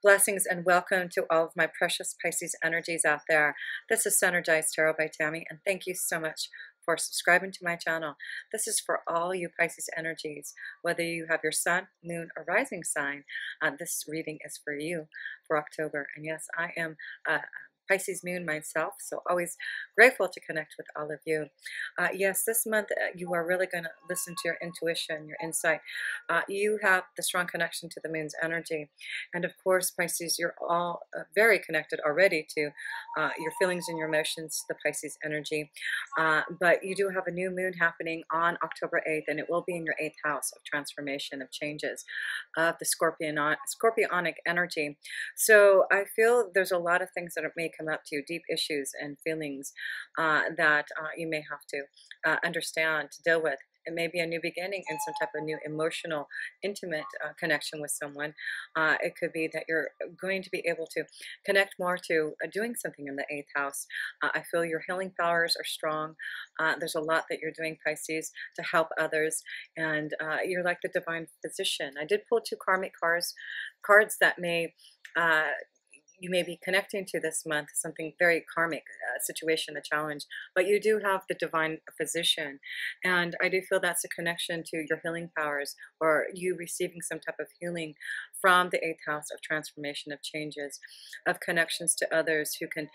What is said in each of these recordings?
Blessings and welcome to all of my precious Pisces energies out there. This is Synergized Tarot by Tammy, and thank you so much for subscribing to my channel. This is for all you Pisces energies, whether you have your sun, moon, or rising sign. This reading is for you for October. And yes, I am Pisces moon myself, so always grateful to connect with all of you. Yes, this month you are really going to listen to your intuition, your insight. You have the strong connection to the moon's energy, and of course, Pisces, you're all very connected already to your feelings and your emotions, the Pisces energy. But you do have a new moon happening on October 8th, and it will be in your 8th house of transformation, of changes, of the scorpionic energy. So I feel there's a lot of things that may come up to you, deep issues and feelings that you may have to understand, to deal with. It may be a new beginning in some type of new emotional, intimate connection with someone. It could be that you're going to be able to connect more to doing something in the 8th house. I feel your healing powers are strong. There's a lot that you're doing, Pisces, to help others. And you're like the divine physician. I did pull two karmic cards that may you may be connecting to this month, something very karmic, situation, a challenge, but you do have the divine physician. And I do feel that's a connection to your healing powers, or you receiving some type of healing from the 8th house of transformation, of changes, of connections to others who can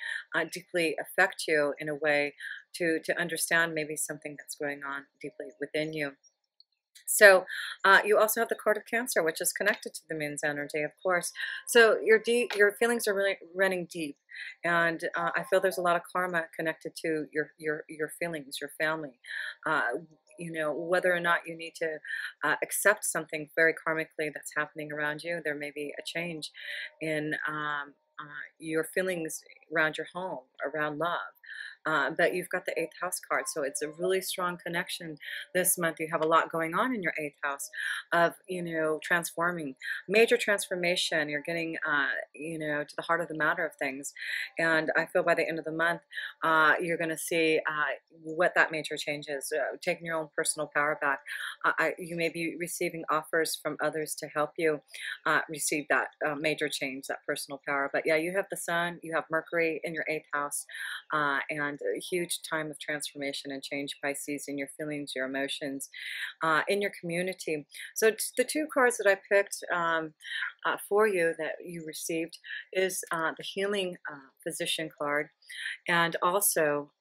deeply affect you in a way to understand maybe something that's going on deeply within you. So you also have the card of Cancer, which is connected to the moon's energy, of course. So your feelings are really running deep, and I feel there's a lot of karma connected to your feelings, your family. You know, whether or not you need to accept something very karmically that's happening around you, there may be a change in your feelings around your home, around love. But you've got the 8th house card, so it's a really strong connection this month. You have a lot going on in your 8th house of, you know, transforming, major transformation. You're getting, you know, to the heart of the matter of things. And I feel by the end of the month, you're going to see what that major change is, taking your own personal power back. You may be receiving offers from others to help you receive that major change, that personal power. But yeah, you have the sun, you have Mercury in your 8th house, and a huge time of transformation and change, Pisces, in your feelings, your emotions, in your community. So the two cards that I picked for you that you received is the healing physician card, and also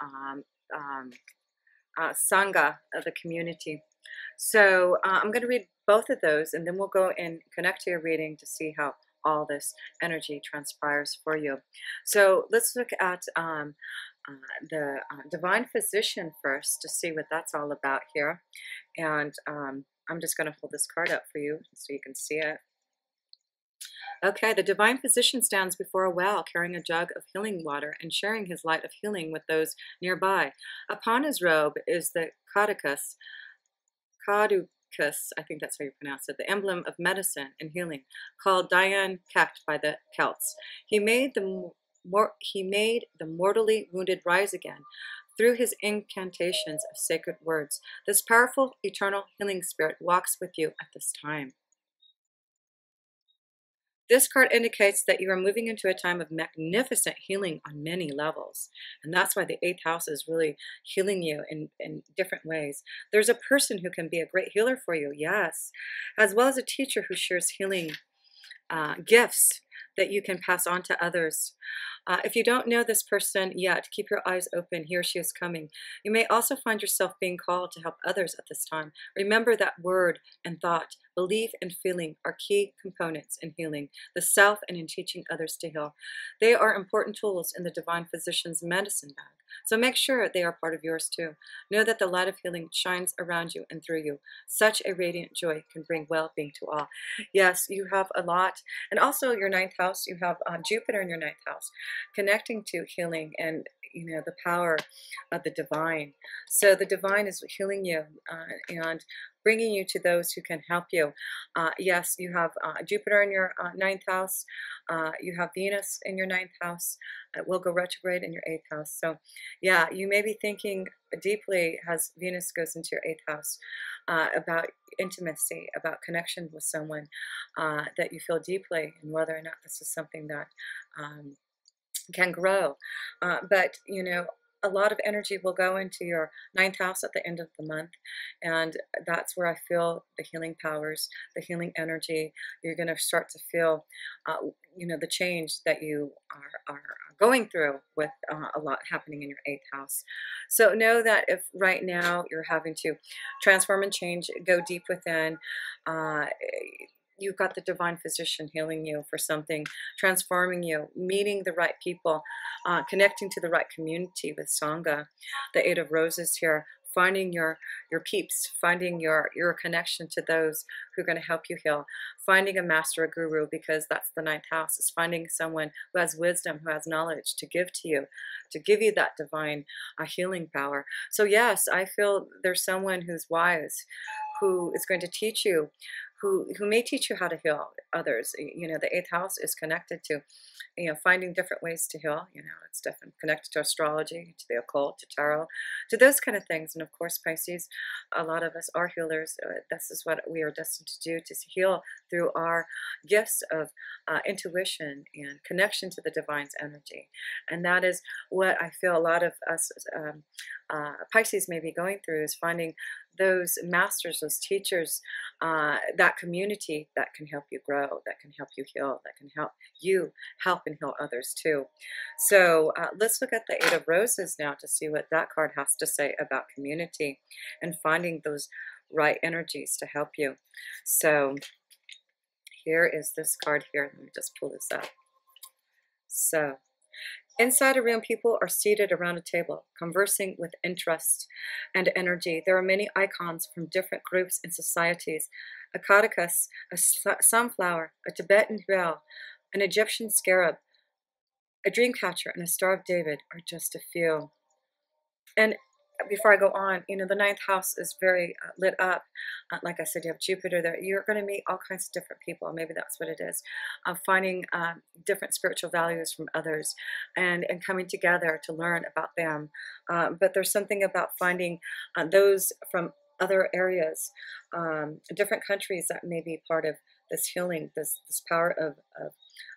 Sangha of the community. So I'm going to read both of those, and then we'll go and connect to your reading to see how all this energy transpires for you. So let's look at the divine physician first to see what that's all about here. And I'm just going to hold this card up for you so you can see it. Okay, the divine physician stands before a well carrying a jug of healing water and sharing his light of healing with those nearby. Upon his robe is the caducus, I think that's how you pronounce it, the emblem of medicine and healing, called Dian Kect by the Celts. He made the mortally wounded rise again through his incantations of sacred words. This powerful, eternal healing spirit walks with you at this time. This card indicates that you are moving into a time of magnificent healing on many levels. And that's why the 8th house is really healing you in different ways. There's a person who can be a great healer for you, yes, as well as a teacher who shares healing gifts that you can pass on to others. If you don't know this person yet, keep your eyes open. He or she is coming. You may also find yourself being called to help others at this time. Remember that word and thought, belief and feeling are key components in healing the self and in teaching others to heal. They are important tools in the divine physician's medicine bag. So make sure they are part of yours too. Know that the light of healing shines around you and through you. Such a radiant joy can bring well-being to all. Yes, you have a lot. And also your 9th house, you have Jupiter in your 9th house, connecting to healing and, the power of the divine. So the divine is healing you and bringing you to those who can help you. Yes, you have Jupiter in your ninth house. You have Venus in your ninth house. It will go retrograde in your eighth house. So yeah, you may be thinking deeply as Venus goes into your eighth house about intimacy, about connection with someone that you feel deeply, and whether or not this is something that can grow. But a lot of energy will go into your ninth house at the end of the month, and that's where I feel the healing powers, the healing energy. You're going to start to feel the change that you are going through with a lot happening in your eighth house. So know that if right now you're having to transform and change, go deep within, you've got the divine physician healing you for something, transforming you, meeting the right people, connecting to the right community with Sangha, the Eight of Roses here, finding your peeps, finding your connection to those who are going to help you heal, finding a master, a guru, because that's the ninth house, is finding someone who has wisdom, who has knowledge to give to you, to give you that divine healing power. So yes, I feel there's someone who's wise, who is going to teach you, who may teach you how to heal others. The eighth house is connected to, finding different ways to heal. It's definitely connected to astrology, to the occult, to tarot, to those kind of things. And of course, Pisces, a lot of us are healers. This is what we are destined to do, to heal through our gifts of intuition and connection to the divine's energy. And that is what I feel a lot of us Pisces may be going through, is finding those masters, those teachers, that community that can help you grow, that can help you heal, that can help you help and heal others too. So let's look at the Eight of Roses now to see what that card has to say about community and finding those right energies to help you. So here is this card here. Let me just pull this up. So inside a room, people are seated around a table, conversing with interest and energy. There are many icons from different groups and societies. A caduceus, a sunflower, a Tibetan bell, an Egyptian scarab, a dream catcher, and a Star of David are just a few. And before I go on, the ninth house is very lit up. Like I said, you have Jupiter there. You're going to meet all kinds of different people. Maybe that's what it is. Finding different spiritual values from others and coming together to learn about them. But there's something about finding those from other areas, different countries that may be part of this healing, this power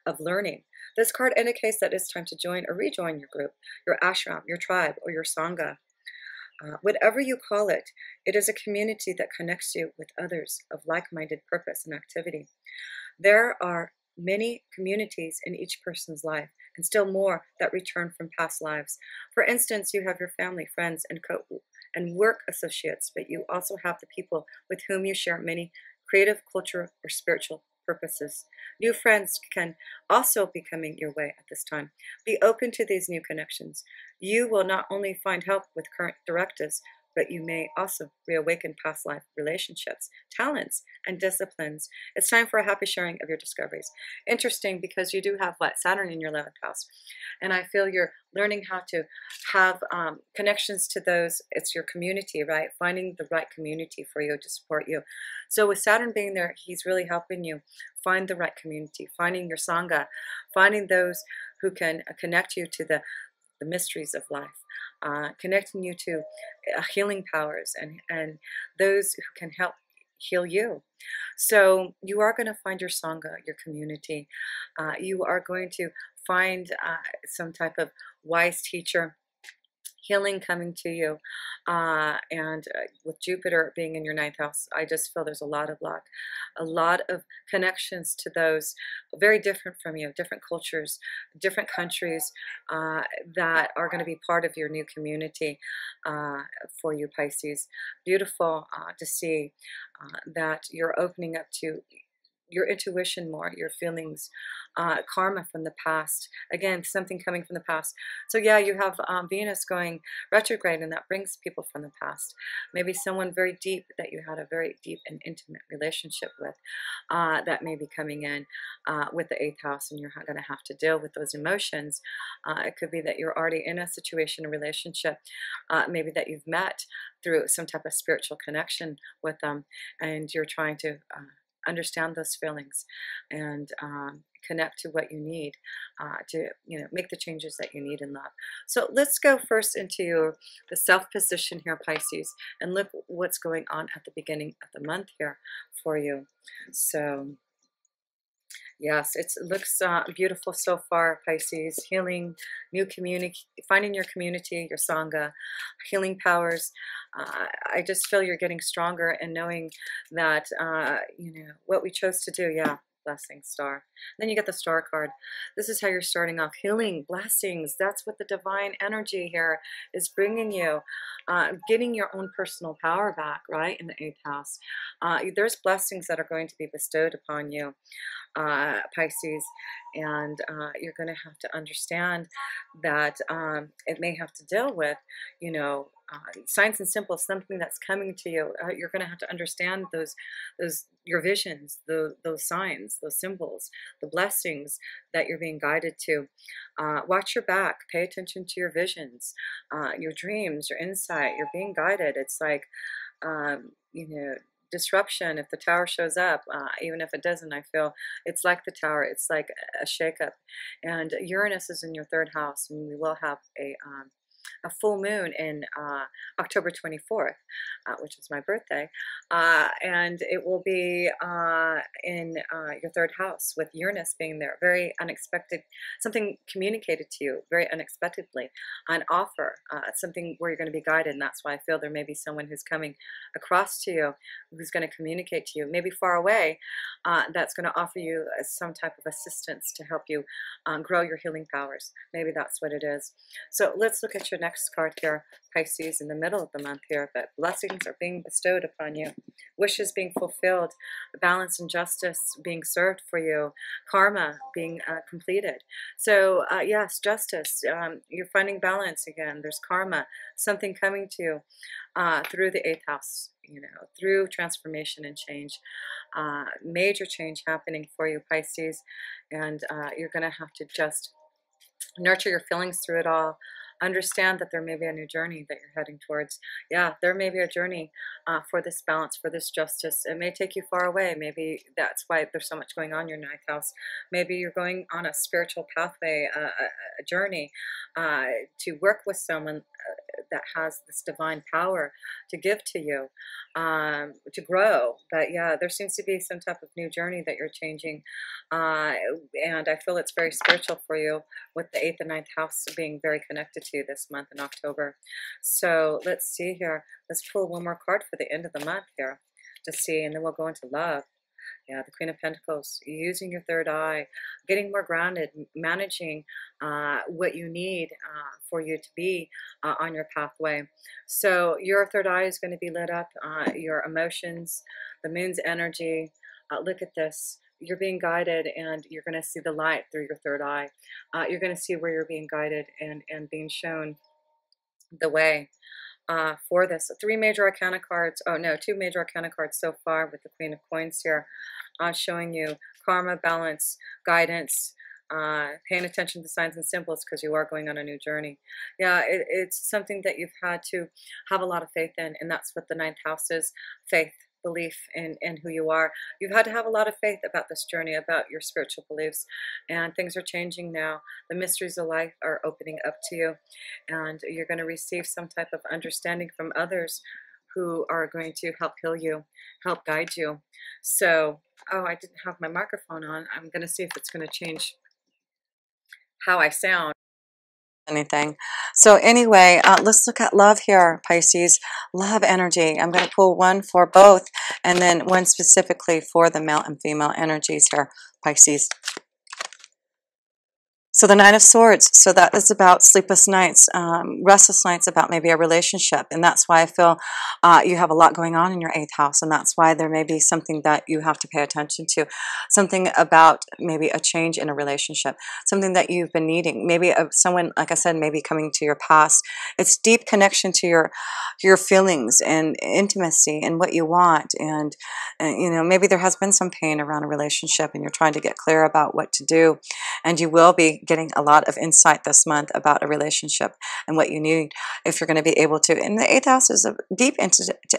of learning. This card indicates that it's time to join or rejoin your group, your ashram, your tribe, or your sangha. Whatever you call it, it is a community that connects you with others of like-minded purpose and activity. There are many communities in each person's life, and still more that return from past lives. For instance, you have your family, friends, and work associates, but you also have the people with whom you share many creative, cultural, or spiritual purposes. New friends can also be coming your way at this time. Be open to these new connections. You will not only find help with current directives, but you may also reawaken past life relationships, talents, and disciplines. It's time for a happy sharing of your discoveries. Interesting, because you do have Saturn in your 11th house. And I feel you're learning how to have connections to those. It's your community, right? Finding the right community for you to support you. So with Saturn being there, he's really helping you find the right community, finding your sangha, finding those who can connect you to the mysteries of life, connecting you to healing powers and those who can help heal you. So you are going to find your sangha, your community. You are going to find some type of wise teacher, healing coming to you. And with Jupiter being in your ninth house, I just feel there's a lot of luck, a lot of connections to those very different from you, different cultures, different countries that are going to be part of your new community for you, Pisces. Beautiful to see that you're opening up to your intuition more, your feelings, karma from the past. Again, something coming from the past. So yeah, you have Venus going retrograde, and that brings people from the past. Maybe someone very deep that you had a very deep and intimate relationship with, that may be coming in with the 8th house, and you're going to have to deal with those emotions. It could be that you're already in a situation, a relationship, maybe that you've met through some type of spiritual connection with them, and you're trying to understand those feelings and connect to what you need to make the changes that you need in love. So let's go first into the self position here, Pisces, and look what's going on at the beginning of the month here for you. So yes, it looks beautiful so far, Pisces. Healing, new community, finding your community, your sangha, healing powers. I just feel you're getting stronger and knowing that, what we chose to do. Yeah, blessing, star. Then you get the star card. This is how you're starting off. Healing, blessings. That's what the divine energy here is bringing you. Getting your own personal power back, right, in the 8th house. There's blessings that are going to be bestowed upon you, Pisces, and you're going to have to understand that it may have to deal with, signs and symbols, something that's coming to you. You're going to have to understand those your visions, those signs, those symbols, the blessings that you're being guided to. Watch your back. Pay attention to your visions, your dreams, your insight. You're being guided. It's like, disruption. If the tower shows up, even if it doesn't, I feel it's like the tower. It's like a shakeup. And Uranus is in your 3rd house, and we will have a full moon in October 24th, which is my birthday, and it will be in your 3rd house with Uranus being there. Very unexpected, something communicated to you very unexpectedly, an offer, something where you're going to be guided, and that's why I feel there may be someone who's coming across to you, who's going to communicate to you, maybe far away, that's going to offer you some type of assistance to help you grow your healing powers. Maybe that's what it is. So let's look at your next card here, Pisces, in the middle of the month here. That blessings are being bestowed upon you, wishes being fulfilled, balance and justice being served for you, karma being completed. So yes, justice, you're finding balance again. There's karma, something coming to you through the 8th house, through transformation and change. Major change happening for you, Pisces, and you're going to have to just nurture your feelings through it all. Understand that there may be a new journey that you're heading towards. Yeah, there may be a journey for this balance, for this justice. It may take you far away. Maybe that's why there's so much going on in your 9th house. Maybe you're going on a spiritual pathway, a journey to work with someone that has this divine power to give to you, to grow. But yeah, there seems to be some type of new journey that you're changing, and I feel it's very spiritual for you, with the 8th and 9th house being very connected to you this month in October. So let's see here. Let's pull one more card for the end of the month here to see, and then we'll go into love. Yeah, the Queen of Pentacles, using your 3rd eye, getting more grounded, managing what you need for you to be on your pathway. So your 3rd eye is going to be lit up, your emotions, the moon's energy. Look at this. You're being guided, and you're going to see the light through your 3rd eye. You're going to see where you're being guided and being shown the way. For this, 3 major arcana cards, oh no, 2 major arcana cards so far, with the Queen of Coins here, showing you karma, balance, guidance, paying attention to signs and symbols, because you are going on a new journey. Yeah, it's something that you've had to have a lot of faith in, and that's what the 9th house is, faith, belief in who you are. You've had to have a lot of faith about this journey, about your spiritual beliefs, and things are changing now. The mysteries of life are opening up to you, and you're going to receive some type of understanding from others who are going to help heal you, help guide you. So, oh, I didn't have my microphone on. I'm going to see if it's going to change how I sound. Anything. So anyway, let's look at love here, Pisces. Love energy. I'm going to pull one for both, and then one specifically for the male and female energies here, Pisces. So the Nine of Swords, so that is about sleepless nights, restless nights about maybe a relationship. And that's why I feel you have a lot going on in your 8th house. And that's why there may be something that you have to pay attention to. Something about maybe a change in a relationship. Something that you've been needing. Maybe someone, like I said, maybe coming to your past. It's deep connection to your feelings and intimacy and what you want. And you know, maybe there has been some pain around a relationship and you're trying to get clear about what to do. And you will be getting a lot of insight this month about a relationship and what you need if you're going to be able to. And the 8th house is a deep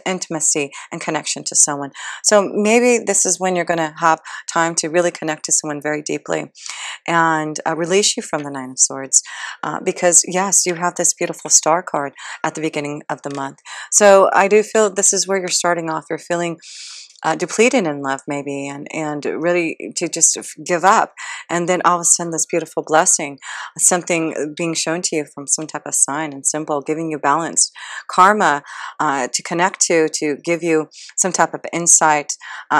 intimacy and connection to someone. So maybe this is when you're going to have time to really connect to someone very deeply and release you from the Nine of Swords. Because yes, you have this beautiful star card at the beginning of the month. So I do feel this is where you're starting off. You're feeling depleted in love maybe, and really to just give up, and then all of a sudden this beautiful blessing, something being shown to you from some type of sign and symbol, giving you balance, karma to connect to give you some type of insight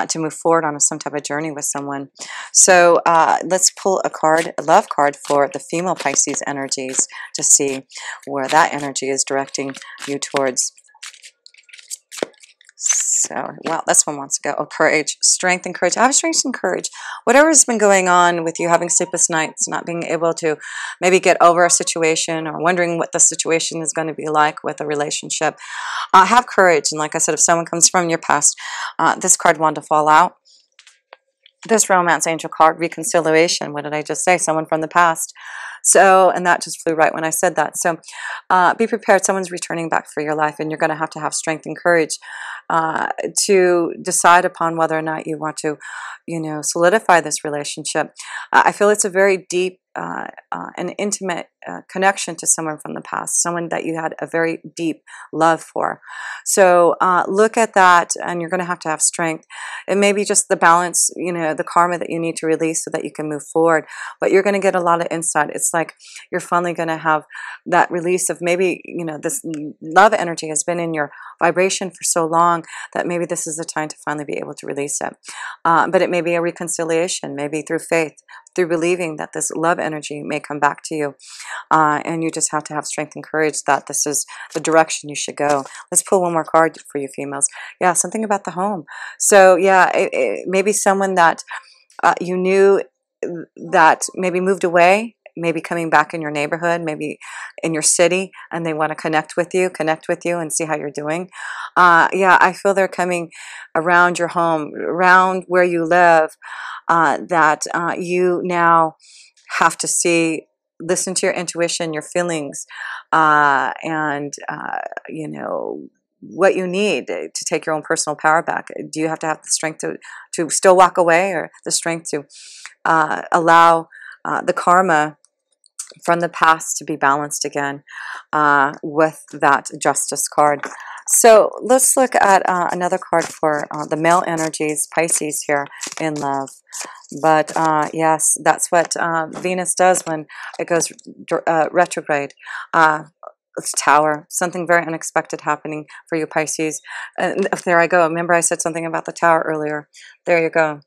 to move forward on some type of journey with someone. So let's pull a card, a love card for the female Pisces energies to see where that energy is directing you towards. So, well, this one wants to go. Oh, courage, strength and courage. I have strength and courage. Whatever's been going on with you having sleepless nights, not being able to maybe get over a situation or wondering what the situation is going to be like with a relationship, have courage. And like I said, if someone comes from your past, this card wanted to fall out. This romance angel card, reconciliation. What did I just say? Someone from the past. So, and that just flew right when I said that. So be prepared. Someone's returning back for your life, and you're going to have strength and courage to decide upon whether or not you want to, you know, solidify this relationship. I feel it's a very deep and intimate connection to someone from the past, someone that you had a very deep love for. So look at that, and you're going to have strength. It may be just the balance, you know, the karma that you need to release so that you can move forward, but you're going to get a lot of insight. It's like you're finally going to have that release of maybe, you know, this love energy has been in your vibration for so long that maybe this is the time to finally be able to release it. But it may be a reconciliation, maybe through faith, through believing that this love energy may come back to you. And you just have to have strength and courage that this is the direction you should go. Let's pull one more card for you females. Yeah, something about the home. So yeah, maybe someone that you knew that maybe moved away, maybe coming back in your neighborhood, maybe in your city, and they want to connect with you and see how you're doing. Yeah, I feel they're coming around your home, around where you live, that you now have to see, listen to your intuition, your feelings, and you know, what you need to take your own personal power back. Do you have to have the strength to still walk away, or the strength to allow the karma from the past to be balanced again with that Justice card? So let's look at another card for the male energies, Pisces, here in love. But yes, that's what Venus does when it goes retrograde. It's Tower, something very unexpected happening for you, Pisces. And there I go. Remember I said something about the Tower earlier. There you go.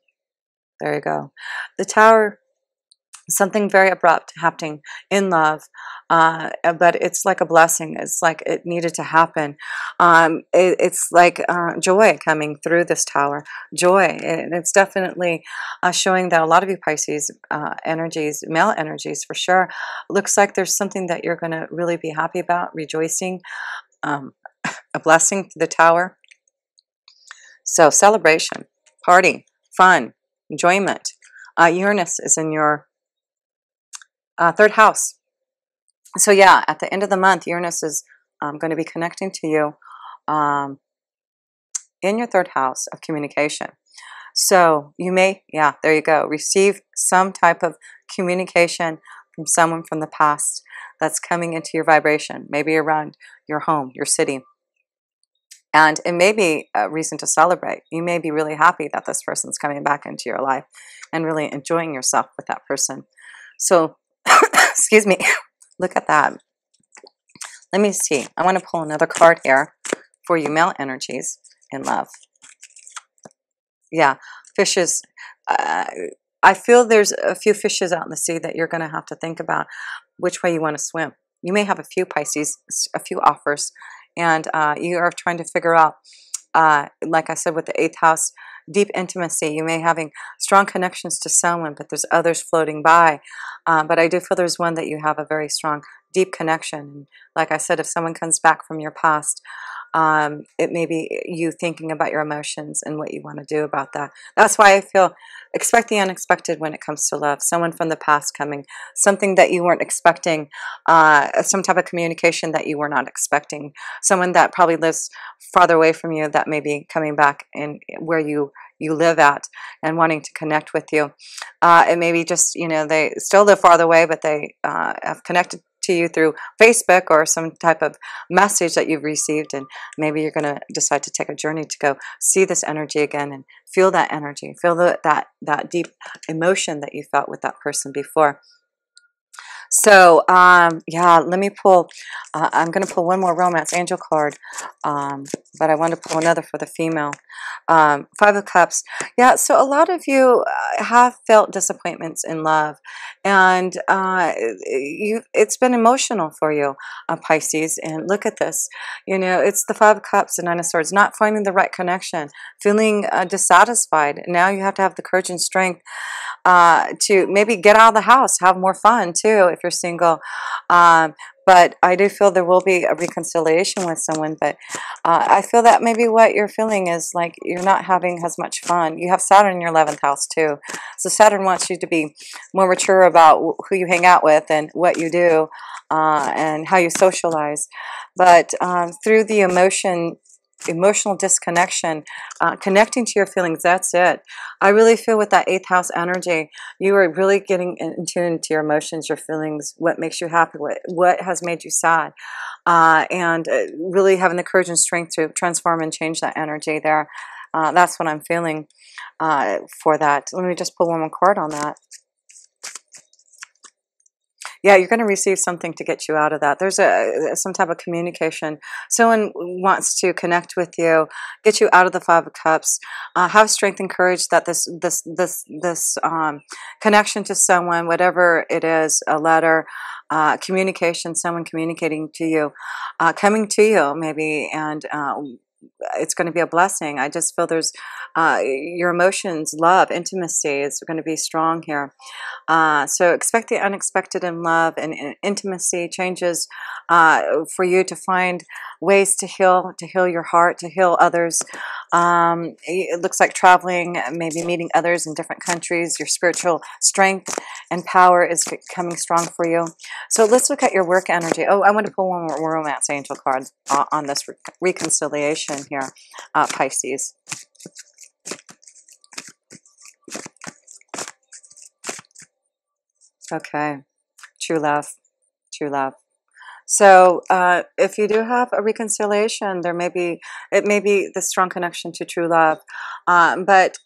There you go. The Tower, something very abrupt happening in love, but it's like a blessing. It's like it needed to happen. It's like joy coming through this Tower. Joy. And it's definitely showing that a lot of you Pisces energies, male energies for sure, looks like there's something that you're going to really be happy about, rejoicing, a blessing to the Tower. So celebration, party, fun, enjoyment. Uranus is in your 3rd house. So yeah, at the end of the month, Uranus is going to be connecting to you in your 3rd house of communication. So you may, yeah, there you go, receive some type of communication from someone from the past that's coming into your vibration, maybe around your home, your city. And it may be a reason to celebrate. You may be really happy that this person's coming back into your life and really enjoying yourself with that person. So excuse me, look at that. Let me see. I want to pull another card here for you male energies in love. Yeah, fishes. I feel there's a few fishes out in the sea that you're going to have to think about which way you want to swim. You may have a few Pisces, a few offers, and you are trying to figure out, like I said, with the eighth house, deep intimacy. You may having strong connections to someone, but there's others floating by. But I do feel there's one that you have a very strong, deep connection. And like I said, if someone comes back from your past, it may be you thinking about your emotions and what you want to do about that. That's why I feel expect the unexpected when it comes to love. Someone from the past coming, something that you weren't expecting, some type of communication that you were not expecting, someone that probably lives farther away from you that may be coming back in where you live at and wanting to connect with you. It may be just, they still live farther away, but they have connected to you through Facebook or some type of message that you've received, and maybe you're going to decide to take a journey to go see this energy again and feel that energy, feel that deep emotion that you felt with that person before. So, yeah, let me pull, I'm going to pull one more romance angel card, but I want to pull another for the female. Five of Cups. Yeah, so a lot of you have felt disappointments in love, and it's been emotional for you, Pisces, and look at this. It's the Five of Cups and Nine of Swords, not finding the right connection, feeling dissatisfied. Now you have to have the courage and strength to maybe get out of the house, have more fun too if you're single. But I do feel there will be a reconciliation with someone, but I feel that maybe what you're feeling is like you're not having as much fun. You have Saturn in your 11th house too. So Saturn wants you to be more mature about who you hang out with and what you do and how you socialize. But through the emotional disconnection, connecting to your feelings, that's it. I really feel with that eighth house energy, you are really getting in tune to your emotions, your feelings, what makes you happy, what has made you sad, and really having the courage and strength to transform and change that energy there. That's what I'm feeling for that. Let me just pull one more card on that. Yeah, you're going to receive something to get you out of that. There's some type of communication. Someone wants to connect with you, get you out of the Five of Cups. Have strength and courage that this connection to someone, whatever it is, a letter, communication, someone communicating to you, coming to you maybe, and it's going to be a blessing. I just feel there's your emotions, love, intimacy is going to be strong here. So expect the unexpected in love and intimacy, changes for you to find ways to heal your heart, to heal others. It looks like traveling, maybe meeting others in different countries. Your spiritual strength and power is coming strong for you. So let's look at your work energy. Oh, I want to pull one more romance angel card on this reconciliation here, Pisces. Okay, true love, true love. So if you do have a reconciliation, it may be the strong connection to true love, but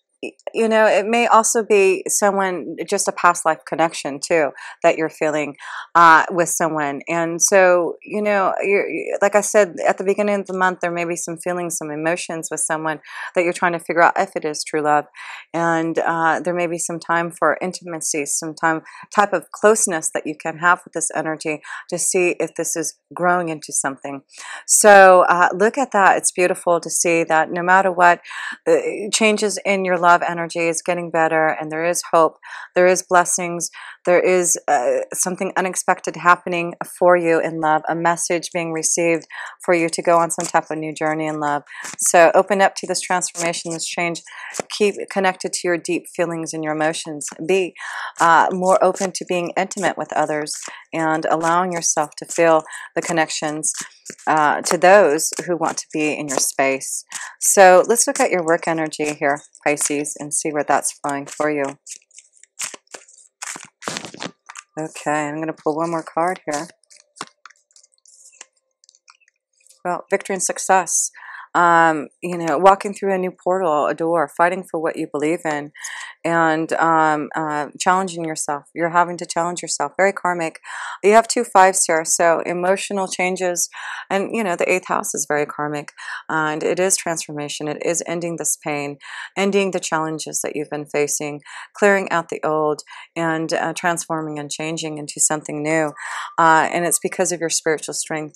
it may also be someone, just a past life connection too, that you're feeling with someone. And so, like I said, at the beginning of the month, there may be some feelings, some emotions with someone that you're trying to figure out if it is true love. And there may be some time for intimacy, some type of closeness that you can have with this energy to see if this is growing into something. So look at that. It's beautiful to see that no matter what, changes in your love energy is getting better, and there is hope, there is blessings, there is something unexpected happening for you in love, a message being received for you to go on some type of new journey in love. So open up to this transformation, this change. Keep connected to your deep feelings and your emotions. Be more open to being intimate with others and allowing yourself to feel the connections to those who want to be in your space. So let's look at your work energy here, Pisces, and see where that's flowing for you. Okay, I'm going to pull one more card here. Well, victory and success. Walking through a new portal, a door, fighting for what you believe in. and challenging yourself. You're having to challenge yourself. Very karmic. You have 2 5s here, so emotional changes, and you know the 8th house is very karmic, and it is transformation. It is ending this pain, ending the challenges that you've been facing, clearing out the old, and transforming and changing into something new. And it's because of your spiritual strength.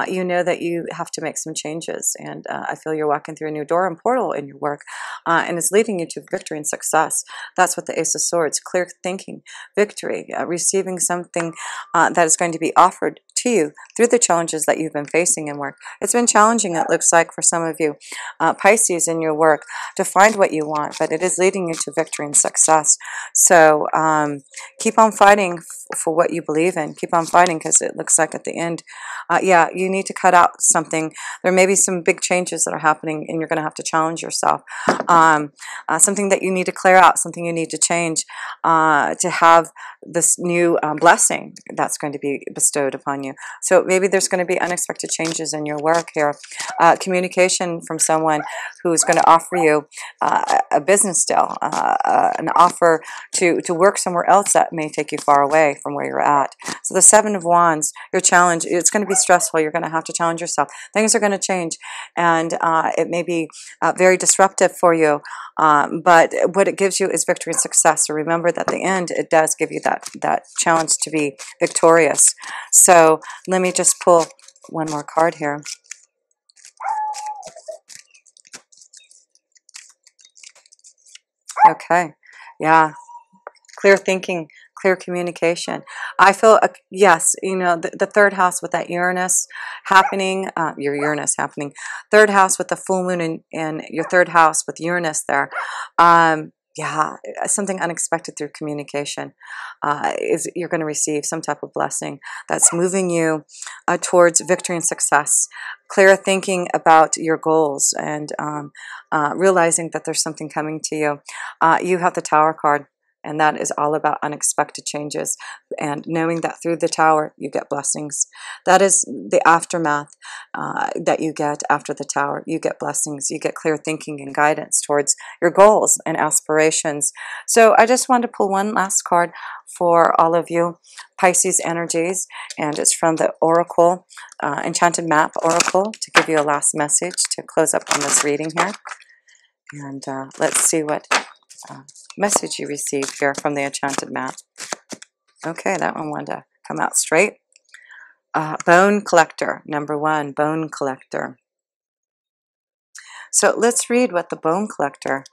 You know that you have to make some changes, and I feel you're walking through a new door and portal in your work, and it's leading you to victory and success. That's what the Ace of Swords, clear thinking, victory, receiving something that is going to be offered to you through the challenges that you've been facing in work. It's been challenging, it looks like, for some of you Pisces in your work to find what you want, but it is leading you to victory and success. So keep on fighting for what you believe in. Keep on fighting, because it looks like at the end, yeah, you need to cut out something. There may be some big changes that are happening, and you're going to have to challenge yourself. Something that you need to clear out, something you need to change to have this new blessing that's going to be bestowed upon you. So maybe there's going to be unexpected changes in your work here. Communication from someone who's going to offer you a business deal, an offer to work somewhere else that may take you far away from where you're at. So the 7 of Wands, your challenge, it's going to be stressful. You're going to have to challenge yourself. Things are going to change, and it may be very disruptive for you, but what it gives you is victory and success. So remember that at the end, it does give you that challenge to be victorious. So let me just pull one more card here. Okay, yeah, clear thinking, clear communication. I feel, yes, you know, the 3rd house with that Uranus happening, your Uranus happening, 3rd house with the full moon in your 3rd house with Uranus there. Yeah, something unexpected through communication is you're going to receive some type of blessing that's moving you towards victory and success. Clear thinking about your goals, and realizing that there's something coming to you. You have the Tower card, and that is all about unexpected changes, and knowing that through the Tower you get blessings. That is the aftermath that you get after the Tower. You get blessings, you get clear thinking and guidance towards your goals and aspirations. So I just wanted to pull one last card for all of you Pisces energies, and it's from the Oracle, Enchanted Map Oracle, to give you a last message to close up on this reading here. And let's see what message you received here from the Enchanted Map. Okay, that one wanted to come out straight. Bone Collector, number 1, Bone Collector. So let's read what the Bone Collector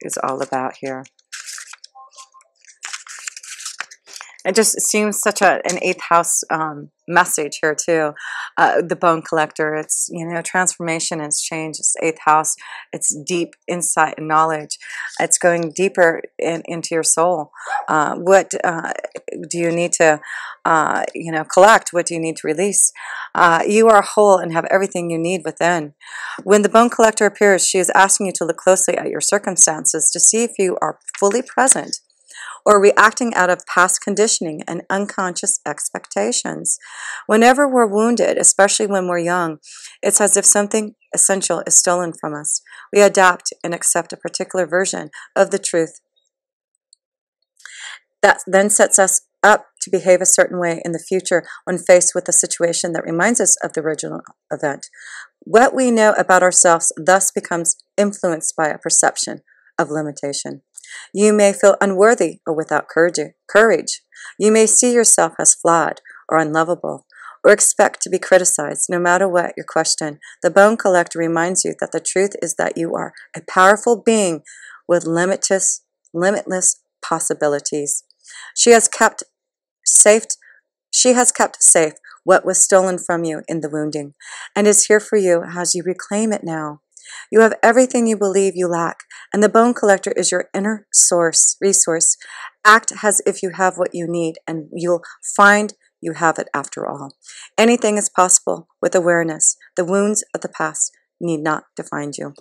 is all about here. It just seems such an 8th house message here too. The Bone Collector, it's, you know, transformation, it's change, it's 8th house, it's deep insight and knowledge. It's going deeper into your soul. What do you need to, you know, collect? What do you need to release? You are whole and have everything you need within. When the Bone Collector appears, she is asking you to look closely at your circumstances to see if you are fully present, or reacting out of past conditioning and unconscious expectations. Whenever we're wounded, especially when we're young, it's as if something essential is stolen from us. We adapt and accept a particular version of the truth that then sets us up to behave a certain way in the future when faced with a situation that reminds us of the original event. What we know about ourselves thus becomes influenced by a perception of limitation. You may feel unworthy or without courage. You may see yourself as flawed or unlovable, or expect to be criticized. No matter what your question, the Bone Collector reminds you that the truth is that you are a powerful being with limitless possibilities. She has kept safe what was stolen from you in the wounding, and is here for you as you reclaim it now. You have everything you believe you lack, and the Bone Collector is your inner resource. Act as if you have what you need, and you'll find you have it after all. Anything is possible with awareness. The wounds of the past need not define you.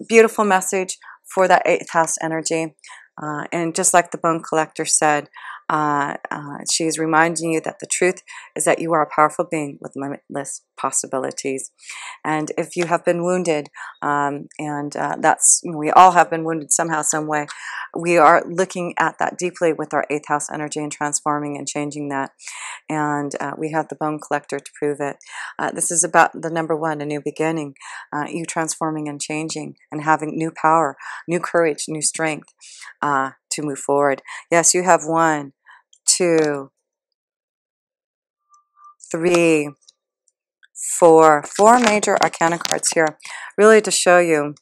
Beautiful message for that 8th house energy. And just like the Bone Collector said, She is reminding you that the truth is that you are a powerful being with limitless possibilities. And if you have been wounded, that's, we all have been wounded somehow, some way, we are looking at that deeply with our 8th house energy and transforming and changing that. And we have the bone collector to prove it. This is about the number 1, a new beginning, you transforming and changing and having new power, new courage, new strength to move forward. Yes, you have 1, 2, 3, 4 major arcana cards here, really to show you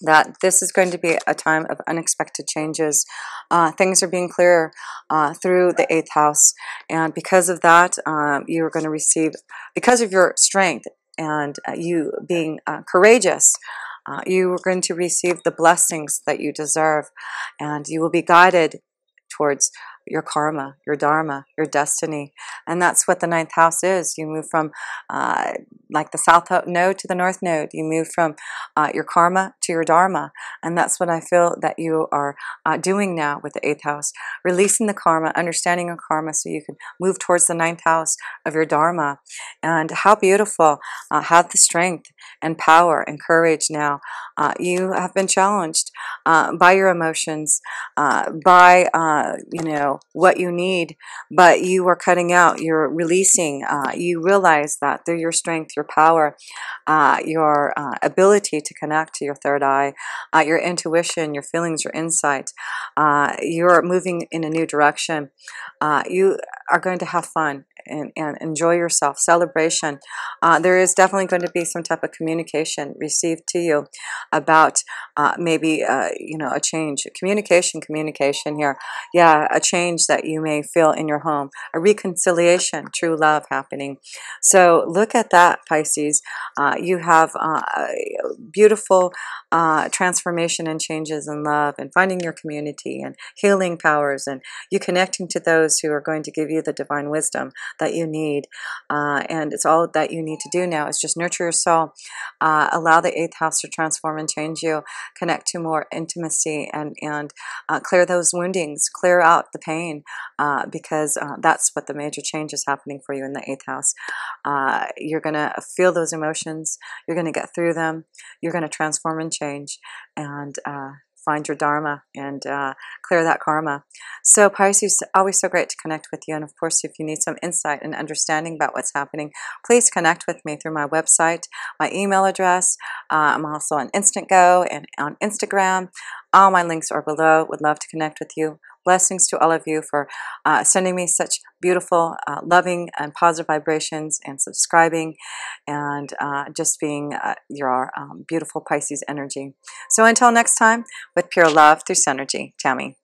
that this is going to be a time of unexpected changes. Things are being clearer through the 8th house, and because of that, you're going to receive, because of your strength and you being courageous, you are going to receive the blessings that you deserve, and you will be guided towards your karma, your dharma, your destiny. And that's what the 9th house is. You move from like the south node to the north node. You move from your karma to your dharma. And that's what I feel that you are doing now with the 8th house. Releasing the karma, understanding your karma so you can move towards the 9th house of your dharma. And how beautiful. Have the strength and power and courage now. You have been challenged by your emotions, by what you need, but you are cutting out, you're releasing. You realize that through your strength, your power, your ability to connect to your third eye, your intuition, your feelings, your insight, you're moving in a new direction. You are going to have fun and enjoy yourself. Celebration. There is definitely going to be some type of communication received to you about maybe a change. Communication here. Yeah, a change that you may feel in your home. A reconciliation, true love happening. So look at that, Pisces. You have beautiful transformation and changes in love and finding your community and healing powers, and you connecting to those who are going to give you the divine wisdom that you need. And it's all that you need to do now is just nurture your soul. Allow the 8th house to transform and change you. Connect to more intimacy and clear those woundings, clear out the pain, because that's what the major change is happening for you in the 8th house. You're going to feel those emotions. You're going to get through them. You're going to transform and change and find your dharma and clear that karma. So Pisces, always so great to connect with you. And of course, if you need some insight and understanding about what's happening, please connect with me through my website, my email address. I'm also on Instant Go and on Instagram. All my links are below. Would love to connect with you. Blessings to all of you for sending me such beautiful, loving, and positive vibrations, and subscribing, and just being your beautiful Pisces energy. So until next time, with pure love through Synergy, Tammy.